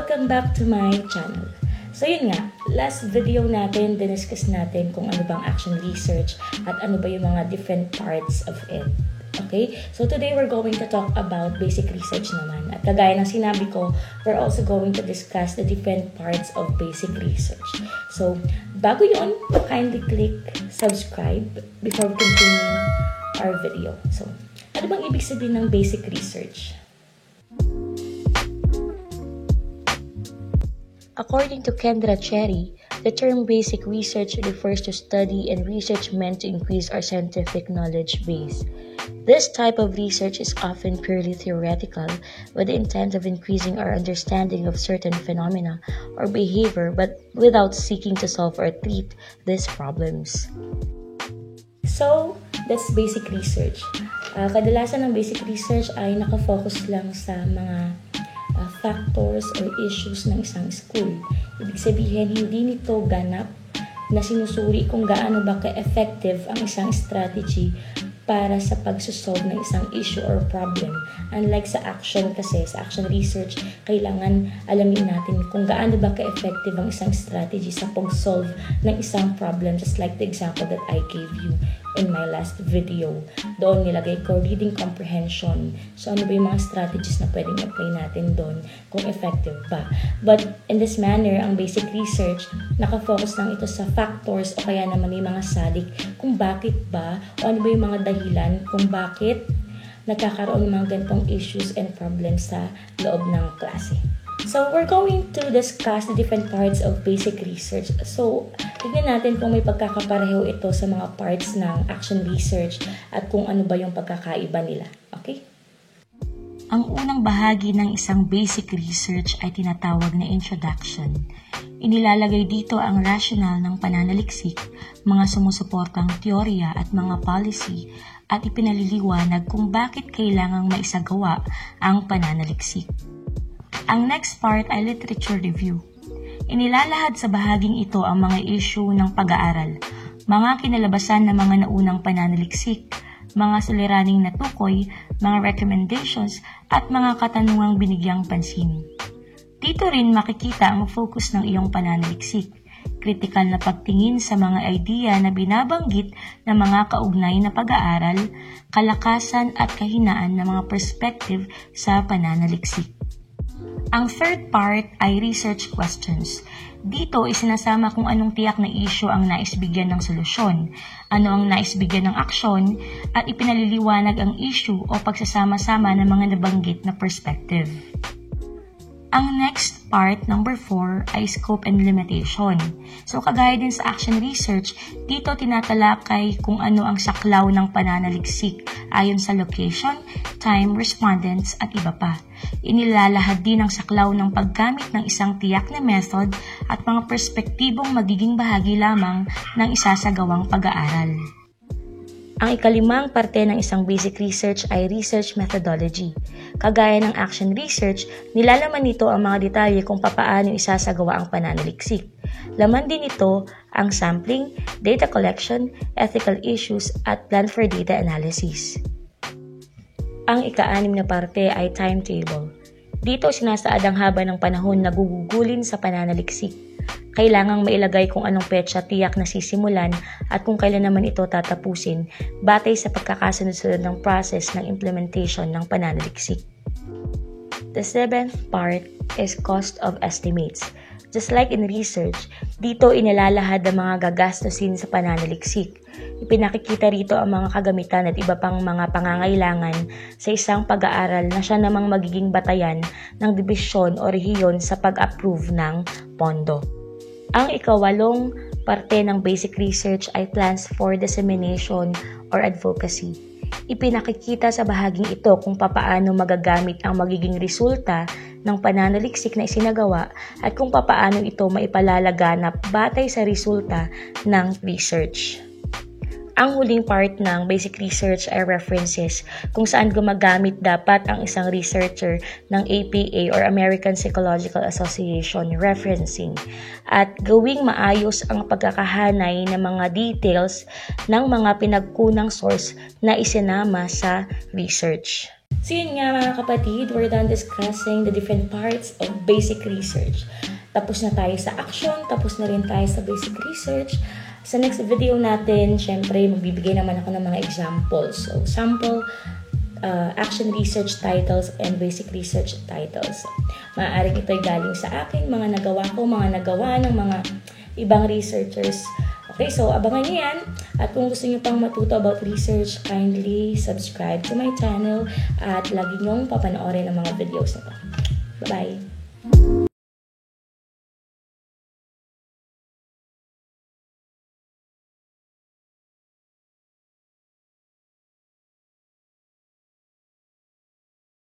welcome back to my channel. So yun nga, last video natin, diniscuss natin kung ano bang action research at ano ba yung mga different parts of it. Okay? So today we're going to talk about basic research naman. At kagaya ng sinabi ko, we're also going to discuss the different parts of basic research. So, bago yun, kindly click subscribe before we continue our video. So, ano bang ibig sabihin ng basic research? According to Kendra Cherry, the term basic research refers to study and research meant to increase our scientific knowledge base. This type of research is often purely theoretical, with the intent of increasing our understanding of certain phenomena or behavior, but without seeking to solve or treat these problems. So, that's basic research. Kadalasan ng basic research ay nakafocus lang sa mga factors or issues ng isang school. Ibig sabihin, hindi nito ganap na sinusuri kung gaano ba ka-effective ang isang strategy para sa pagsosolve ng isang issue or problem. Unlike sa action kasi, sa action research, kailangan alamin natin kung gaano ba ka-effective ang isang strategy sa pag-solve ng isang problem, just like the example that I gave you in my last video. Doon nilagay ko reading comprehension. So ano ba yung mga strategies na pwedeng apply natin doon kung effective ba. But in this manner, ang basic research, nakafocus lang ito sa factors o kaya naman yung mga salik kung bakit ba o ano ba yung mga dahilan kung bakit nagkakaroon ng mga ganitong issues and problems sa loob ng klase. So, we're going to discuss the different parts of basic research. So, tignan natin kung may pagkakapareho ito sa mga parts ng action research at kung ano ba yung pagkakaiba nila. Okay? Ang unang bahagi ng isang basic research ay tinatawag na introduction. Inilalagay dito ang rationale ng pananaliksik, mga sumusuportang teorya at mga policy at ipinaliliwanag kung bakit kailangang maisagawa ang pananaliksik. Ang next part ay literature review. Inilalahad sa bahaging ito ang mga issue ng pag-aaral, mga kinalabasan ng mga naunang pananaliksik, mga suliraning natukoy, mga recommendations, at mga katanungang binigyang pansin. Dito rin makikita ang focus ng iyong pananaliksik, kritikal na pagtingin sa mga idea na binabanggit ng mga kaugnay na pag-aaral, kalakasan at kahinaan ng mga perspective sa pananaliksik. Ang third part ay research questions. Dito isinasama kung anong tiyak na issue ang naisbigyan ng solusyon, ano ang naisbigyan ng aksyon, at ipinaliliwanag ang issue o pagsasama-sama ng mga nabanggit na perspective. Ang next part, number 4, ay scope and limitation. So, kagaya din sa action research, dito tinatalakay kung ano ang saklaw ng pananaliksik ayon sa location, time, respondents, at iba pa. Inilalahad din ang saklaw ng paggamit ng isang tiyak na method at mga perspektibong magiging bahagi lamang ng isasagawang pag-aaral. Ang ikalimang parte ng isang basic research ay research methodology. Kagaya ng action research, nilalaman nito ang mga detalye kung papaano isasagawa ang pananaliksik. Laman din ito ang sampling, data collection, ethical issues, at plan for data analysis. Ang ika-6 na parte ay timetable. Dito sinasaad ang haba ng panahon na gugugulin sa pananaliksik. Kailangang mailagay kung anong petsa tiyak na sisimulan at kung kailan naman ito tatapusin batay sa pagkakasunod-sunod ng process ng implementation ng pananaliksik. The seventh part is cost of estimates. Just like in research, dito inilalahad ang mga gagastusin sa pananaliksik. Ipinakikita rito ang mga kagamitan at iba pang mga pangangailangan sa isang pag-aaral na siya namang magiging batayan ng dibisyon o rehiyon sa pag-approve ng pondo. Ang ikawalong parte ng basic research ay plans for dissemination or advocacy. Ipinakikita sa bahaging ito kung papaano magagamit ang magiging resulta ng pananaliksik na isinagawa at kung papaano ito maipalalaganap batay sa resulta ng research. Ang huling part ng basic research ay references kung saan gumagamit dapat ang isang researcher ng APA or American Psychological Association referencing at gawing maayos ang pagkakahanay ng mga details ng mga pinagkunang source na isinama sa research. So yun nga mga kapatid, we're done discussing the different parts of basic research. Tapos na tayo sa action, tapos na rin tayo sa basic research. Sa next video natin, syempre magbibigay naman ako ng mga examples. So sample action research titles and basic research titles. Maaaring ito'y galing sa akin, mga nagawa ko, mga nagawa ng mga ibang researchers. Okay, so abangan niyo yan. At kung gusto niyo pang matuto about research, kindly subscribe to my channel at lagi niyong papanoorin ang mga videos na to. Bye-bye!